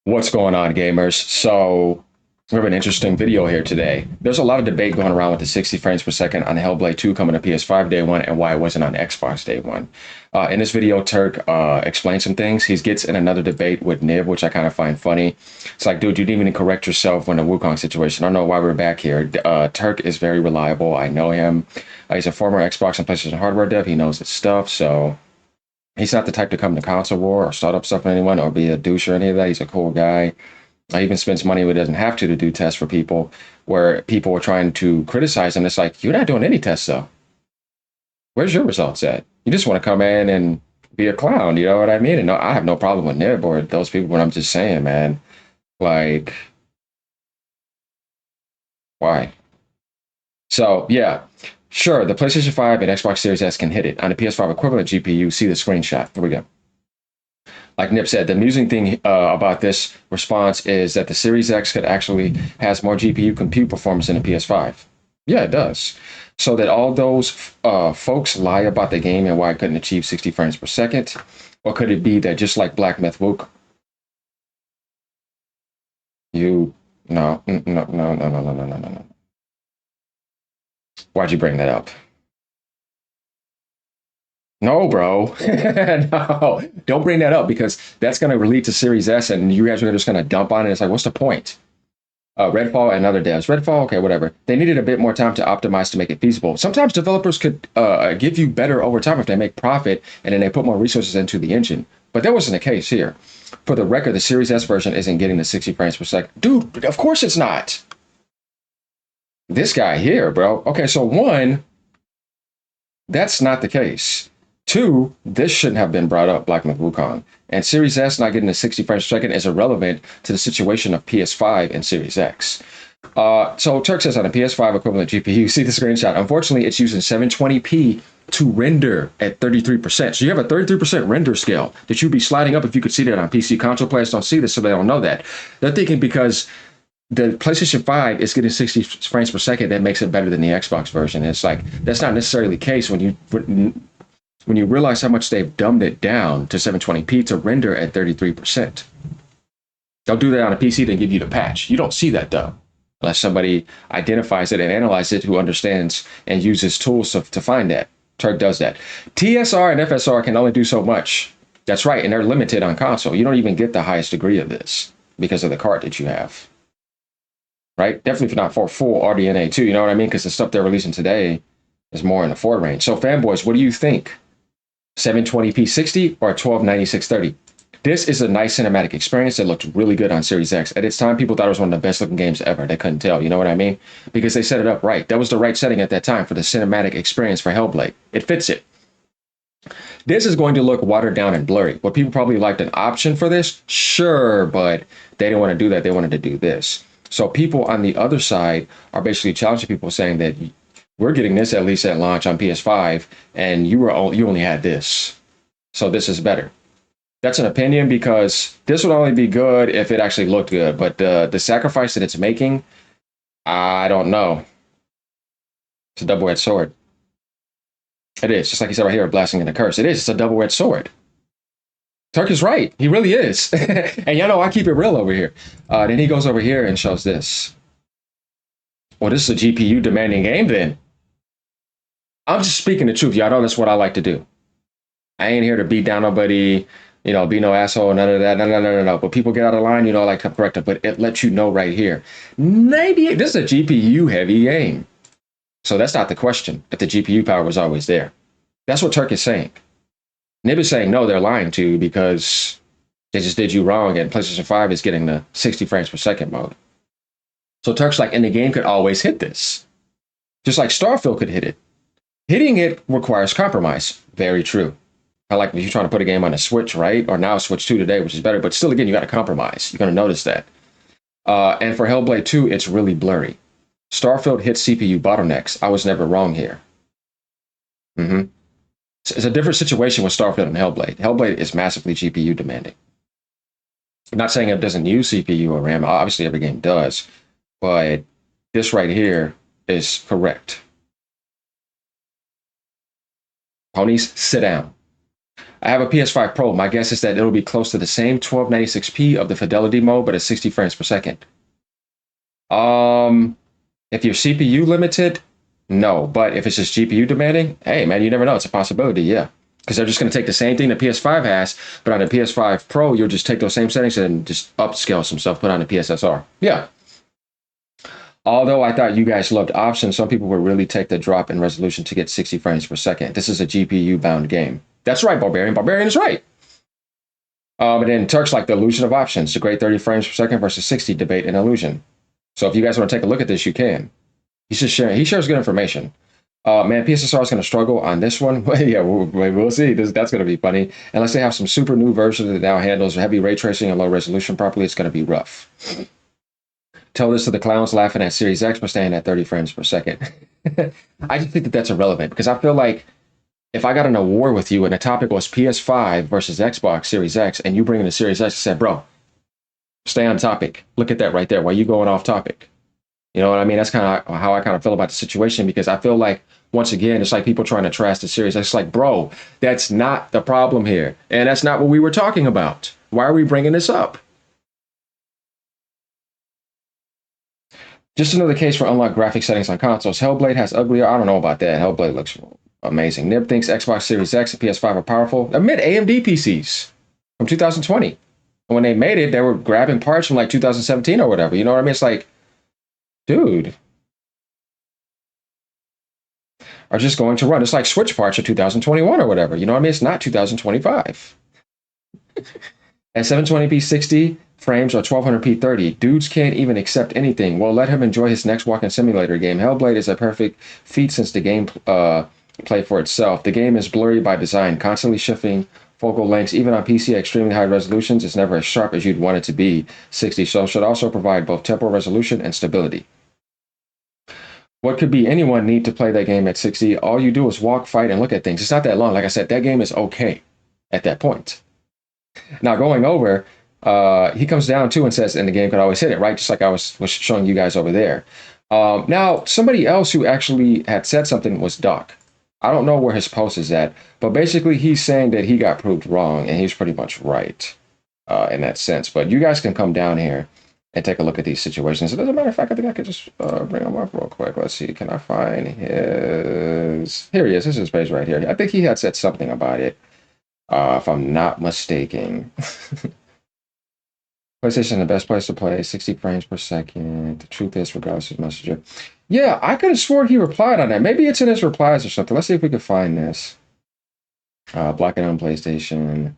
What's going on, gamers? So, we have an interesting video here today. There's a lot of debate going around with the 60 frames per second on Hellblade 2 coming to PS5 day one and why it wasn't on Xbox day one. In this video, Terk explains some things. He gets in another debate with NIB, which I kind of find funny. It's like, dude, you didn't even correct yourself when the Wukong situation. I don't know why we're back here. Terk is very reliable. I know him. He's a former Xbox and PlayStation hardware dev. He knows his stuff, so he's not the type to come to console war or start up stuff with anyone or be a douche or any of that. He's a cool guy. He even spends money when he doesn't have to do tests for people where people are trying to criticize him. It's like, you're not doing any tests though. Where's your results at? You just want to come in and be a clown, you know what I mean? And no, I have no problem with NIB or those people, but I'm just saying, man, like, why? So yeah, sure, the PlayStation 5 and Xbox Series S can hit it. On the PS5 equivalent GPU, see the screenshot. Here we go. Like Nip said, the amusing thing about this response is that the Series X could actually has more GPU compute performance than the PS5. Yeah, it does. So that all those folks lie about the game and why it couldn't achieve 60 frames per second, or could it be that just like Black Myth Wook, you no. Why'd you bring that up? No, bro. No, don't bring that up because that's going to lead to Series S and you guys are just going to dump on it. It's like, what's the point? Redfall and other devs. Redfall, okay, whatever. They needed a bit more time to optimize to make it feasible. Sometimes developers could give you better over time if they make profit and then they put more resources into the engine. But that wasn't the case here. For the record, the Series S version isn't getting the 60 frames per second. Dude, of course it's not. This guy here, bro. Okay, so one, that's not the case. Two, this shouldn't have been brought up, Black Myth Wukong. And Series S not getting the 60 frames per second is irrelevant to the situation of PS5 and Series X. So Terk says on a PS5 equivalent GPU, see the screenshot. Unfortunately, it's using 720p to render at 33%. So you have a 33% render scale that you'd be sliding up if you could see that on PC. Console players don't see this, so they don't know that. They're thinking because the PlayStation 5 is getting 60 frames per second, that makes it better than the Xbox version. It's like, that's not necessarily the case when you realize how much they've dumbed it down to 720p to render at 33%. They'll do that on a PC, then give you the patch. You don't see that though, unless somebody identifies it and analyzes it who understands and uses tools to find that. Terk does that. TSR and FSR can only do so much. That's right, and they're limited on console. You don't even get the highest degree of this because of the card that you have. Right? Definitely not for full RDNA 2, you know what I mean? Because the stuff they're releasing today is more in the 4 range. So fanboys, what do you think? 720p 60 or 1290 630? This is a nice cinematic experience that looked really good on Series X. At its time, people thought it was one of the best looking games ever. They couldn't tell, you know what I mean? Because they set it up right. That was the right setting at that time for the cinematic experience for Hellblade. It fits it. This is going to look watered down and blurry. Would people probably liked an option for this? Sure, but they didn't want to do that. They wanted to do this. So people on the other side are basically challenging people saying that we're getting this at least at launch on PS5, and you only had this. So this is better. That's an opinion because this would only be good if it actually looked good. But the sacrifice that it's making, I don't know. It's a double-edged sword. It is, just like he said right here, blasting in the curse. It is, it's a double-edged sword. Terk is right. He really is. And y'all know I keep it real over here. Then he goes over here and shows this. Well, this is a GPU demanding game then. I'm just speaking the truth. Y'all know that's what I like to do. I ain't here to beat down nobody, you know, be no asshole, none of that. No. But people get out of line, you know, I like to correct them. But it lets you know right here. 98, this is a GPU heavy game. So that's not the question, if the GPU power was always there. That's what Terk is saying. NIB is saying, no, they're lying to you because they just did you wrong and PlayStation 5 is getting the 60 frames per second mode. So Terk's like, and the game could always hit this. Just like Starfield could hit it. Hitting it requires compromise. Very true. I like if you're trying to put a game on a Switch, right? Or now Switch 2 today, which is better. But still, again, you got to compromise. You're going to notice that. And for Hellblade 2, it's really blurry. Starfield hits CPU bottlenecks. I was never wrong here. It's a different situation with Starfield and Hellblade. Hellblade is massively GPU demanding. I'm not saying it doesn't use CPU or RAM. Obviously, every game does. But this right here is correct. Ponies, sit down. I have a PS5 Pro. My guess is that it'll be close to the same 1296p of the fidelity mode, but at 60 frames per second. If you're CPU limited, no. But if it's just GPU demanding, hey man, you never know. It's a possibility, yeah. Because they're just going to take the same thing the PS5 has, but on the PS5 Pro, you'll just take those same settings and just upscale some stuff, put on the PSSR. Yeah. Although I thought you guys loved options, some people would really take the drop in resolution to get 60 frames per second. This is a GPU bound game. That's right, Barbarian. Barbarian is right. And then Turk's like the illusion of options, the great 30 frames per second versus 60 debate and illusion. So if you guys want to take a look at this, you can. He's just sharing. He shares good information. Man, PSSR is going to struggle on this one. Yeah, we'll see. That's going to be funny. Unless they have some super new version that now handles heavy ray tracing and low resolution properly, it's going to be rough. Tell this to the clowns laughing at Series X but staying at 30 frames per second. I just think that that's irrelevant because I feel like if I got in a war with you and the topic was PS5 versus Xbox Series X and you bring in the Series X and said, bro, stay on topic. Look at that right there. Why are you going off topic? You know what I mean? That's kind of how I kind of feel about the situation because I feel like, once again, it's like people trying to trash the Series X. It's like, bro, that's not the problem here. And that's not what we were talking about. Why are we bringing this up? Just another case for unlocked graphic settings on consoles. Hellblade has uglier. I don't know about that. Hellblade looks amazing. NIB thinks Xbox Series X and PS5 are powerful. Admit AMD PCs from 2020. When they made it, they were grabbing parts from like 2017 or whatever. You know what I mean? It's like, dude, are just going to run. It's like Switch parts of 2021 or whatever. You know what I mean? It's not 2025. At 720p 60 frames or 1200p 30, dudes can't even accept anything. Well, let him enjoy his next walking simulator game. Hellblade is a perfect feat since the game play for itself. The game is blurry by design, constantly shifting focal lengths. Even on PC at extremely high resolutions, it's never as sharp as you'd want it to be. 60, so should also provide both temporal resolution and stability. What could be anyone need to play that game at 60? All you do is walk, fight, and look at things. It's not that long. Like I said, that game is okay at that point. Now, going over, he comes down too and says, and the game could always hit it, right? Just like I was showing you guys over there. Now, somebody else who actually had said something was Doc. I don't know where his post is at, but basically he's saying that he got proved wrong, and he's pretty much right in that sense. But you guys can come down here and take a look at these situations. As a matter of fact, I think I could just bring him up real quick. Let's see. Can I find his... Here he is. This is his page right here. I think he had said something about it, if I'm not mistaken. PlayStation, the best place to play, 60 frames per second. The truth is, regardless of messenger. Yeah, I could have sworn he replied on that. Maybe it's in his replies or something. Let's see if we can find this. Blocking on PlayStation.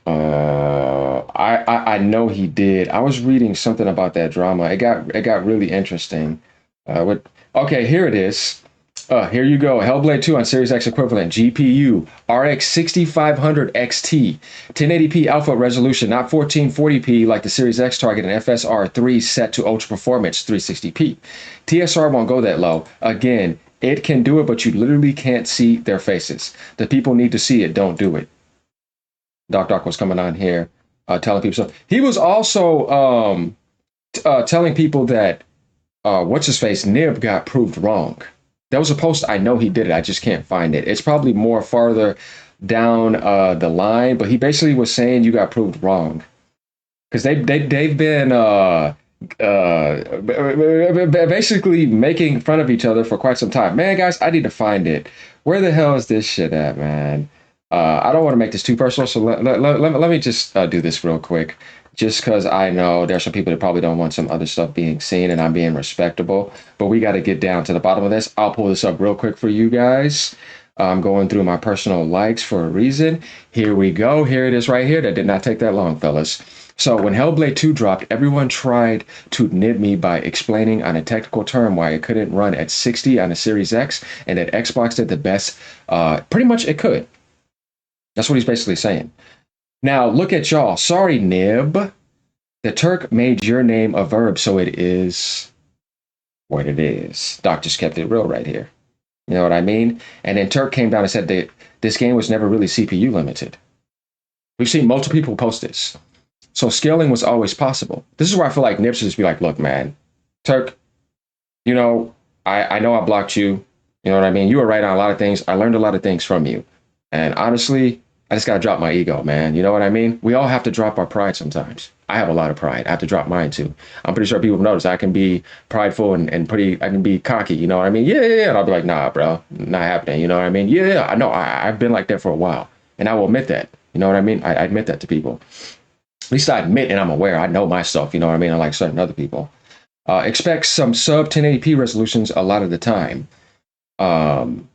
I know he did. I was reading something about that drama. It got really interesting. Okay, here it is. Here you go. Hellblade 2 on Series X equivalent. GPU RX 6500 XT. 1080p alpha resolution, not 1440p like the Series X target, and FSR 3 set to ultra performance 360p. TSR won't go that low. Again, it can do it, but you literally can't see their faces. The people need to see it. Don't do it. Doc was coming on here telling people. So he was also telling people that what's his face NIB got proved wrong. That was a post. I know he did it. I just can't find it. It's probably more farther down the line, but he basically was saying you got proved wrong because they've been basically making fun of each other for quite some time. Man, guys, I need to find it. Where the hell is this shit at, man? I don't want to make this too personal, so let me just do this real quick. Just because I know there's some people that probably don't want some other stuff being seen, and I'm being respectable. But we got to get down to the bottom of this. I'll pull this up real quick for you guys. I'm going through my personal likes for a reason. Here we go. Here it is right here. That did not take that long, fellas. So when Hellblade 2 dropped, everyone tried to nib me by explaining on a technical term why it couldn't run at 60 on the Series X, and that Xbox did the best. Pretty much it could. That's what he's basically saying. Now, look at y'all. Sorry, Nib. The Turk made your name a verb, so it is what it is. Doc just kept it real right here. You know what I mean? And then Turk came down and said that this game was never really CPU limited. We've seen multiple people post this. So scaling was always possible. This is where I feel like Nib should just be like, look, man, Turk, you know, I know I blocked you. You know what I mean? You were right on a lot of things. I learned a lot of things from you. And honestly, I just gotta drop my ego, man. You know what I mean? We all have to drop our pride sometimes. I have a lot of pride. I have to drop mine too. I'm pretty sure people notice I can be prideful and I can be cocky. You know what I mean? Yeah, yeah, yeah. And I'll be like, nah, bro, not happening. You know what I mean? Yeah, yeah, I know. I've been like that for a while. And I will admit that. You know what I mean? I admit that to people. At least I admit and I'm aware. I know myself. You know what I mean? Unlike certain other people. Expect some sub 1080p resolutions a lot of the time. Um,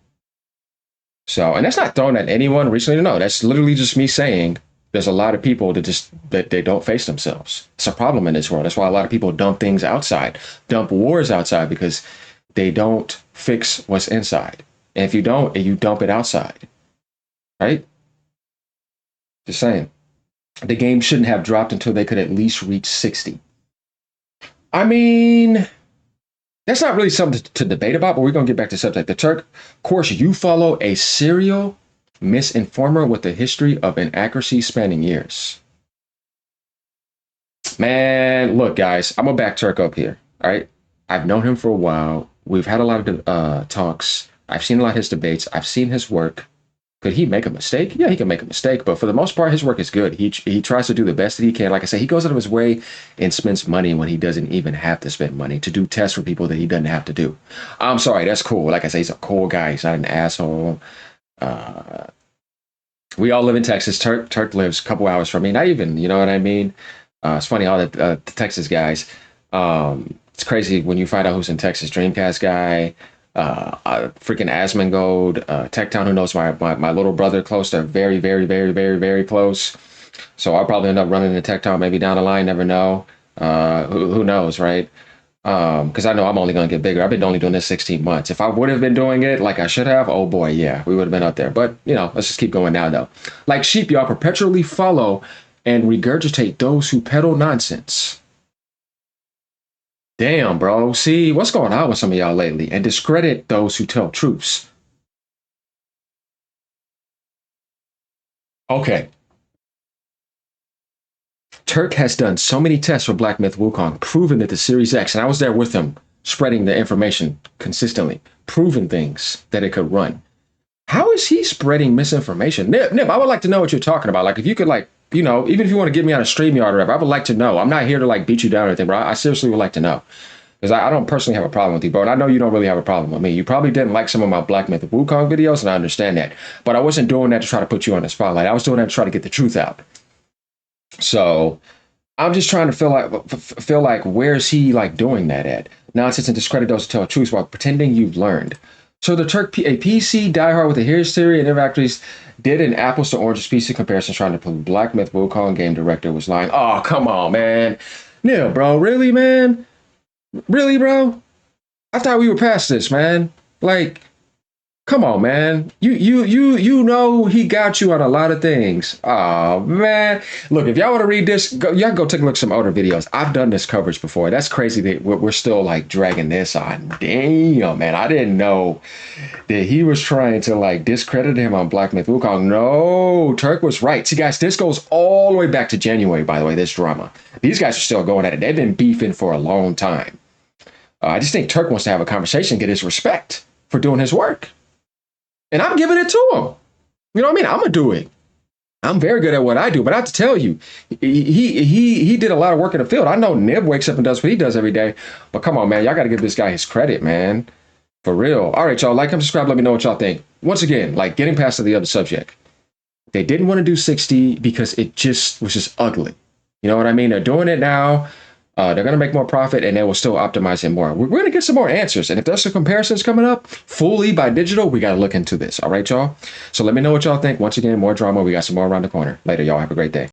so, and that's not thrown at anyone recently. No, that's literally just me saying there's a lot of people that they don't face themselves. It's a problem in this world. That's why a lot of people dump things outside, dump wars outside because they don't fix what's inside. And if you don't, you dump it outside, right? Just saying. The game shouldn't have dropped until they could at least reach 60. I mean, that's not really something to debate about, but we're going to get back to the subject. The Terk, of course, you follow a serial misinformer with a history of inaccuracy spanning years. Man, look, guys, I'm going to back Terk up here. All right. I've known him for a while. We've had a lot of talks. I've seen a lot of his debates. I've seen his work. Could he make a mistake? Yeah, he can make a mistake, but for the most part, his work is good. He tries to do the best that he can. Like I said, he goes out of his way and spends money when he doesn't even have to spend money to do tests for people that he doesn't have to do. I'm sorry, that's cool. Like I say, he's a cool guy. He's not an asshole. We all live in Texas. Terk lives a couple hours from me. Not even, you know what I mean? It's funny, all the Texas guys. It's crazy when you find out who's in Texas. Dreamcast guy. Freaking Asmongold, Techtown, who knows my little brother close. They're very, very, very, very, very close. So I'll probably end up running into Techtown maybe down the line, never know. Who knows, right? Because I know I'm only going to get bigger. I've been only doing this 16 months. If I would have been doing it like I should have, oh boy, yeah, we would have been up there. But, you know, let's just keep going now, though. Like sheep, y'all perpetually follow and regurgitate those who peddle nonsense. Damn, bro. See, what's going on with some of y'all lately? And discredit those who tell truths. Okay. Terk has done so many tests for Black Myth Wukong, proving that the Series X, and I was there with him, spreading the information consistently, proving things that it could run. How is he spreading misinformation? Nib, I would like to know what you're talking about. Like, if you could, like, you know, even if you want to get me on a StreamYard or whatever, I would like to know. I'm not here to, like, beat you down or anything, but I seriously would like to know. Because I don't personally have a problem with you, bro. And I know you don't really have a problem with me. You probably didn't like some of my Black Myth Wukong videos, and I understand that. But I wasn't doing that to try to put you on the spotlight. I was doing that to try to get the truth out. So I'm just trying to feel like where's he like doing that at? Nonsense and discredit those who tell the truth while pretending you've learned. So the Terk, a PC diehard with a history and actually did an apples to oranges PC comparison trying to prove Black Myth Wukong game director was lying. Oh, come on, man. No, bro. Really, man? Really, bro? I thought we were past this, man. Like, come on, man. You know he got you on a lot of things. Oh, man. Look, if y'all want to read this, y'all go take a look at some older videos. I've done this coverage before. That's crazy that we're still like dragging this on. Damn, man. I didn't know that he was trying to like discredit him on Black Myth Wukong. No, Terk was right. See, guys, this goes all the way back to January, by the way, this drama. These guys are still going at it. They've been beefing for a long time. I just think Terk wants to have a conversation, get his respect for doing his work. And I'm giving it to him. You know what I mean? I'm going to do it. I'm very good at what I do, but I have to tell you, he did a lot of work in the field. I know Nib wakes up and does what he does every day, but come on, man, y'all got to give this guy his credit, man. For real. All right, y'all, like and subscribe. Let me know what y'all think. Once again, like getting past to the other subject. They didn't want to do 60 because it just was just ugly. You know what I mean? They're doing it now. They're going to make more profit and they will still optimize it more. We're going to get some more answers. And if there's some comparisons coming up fully by digital, we got to look into this. All right, y'all. So let me know what y'all think. Once again, more drama. We got some more around the corner. Later, y'all. Have a great day.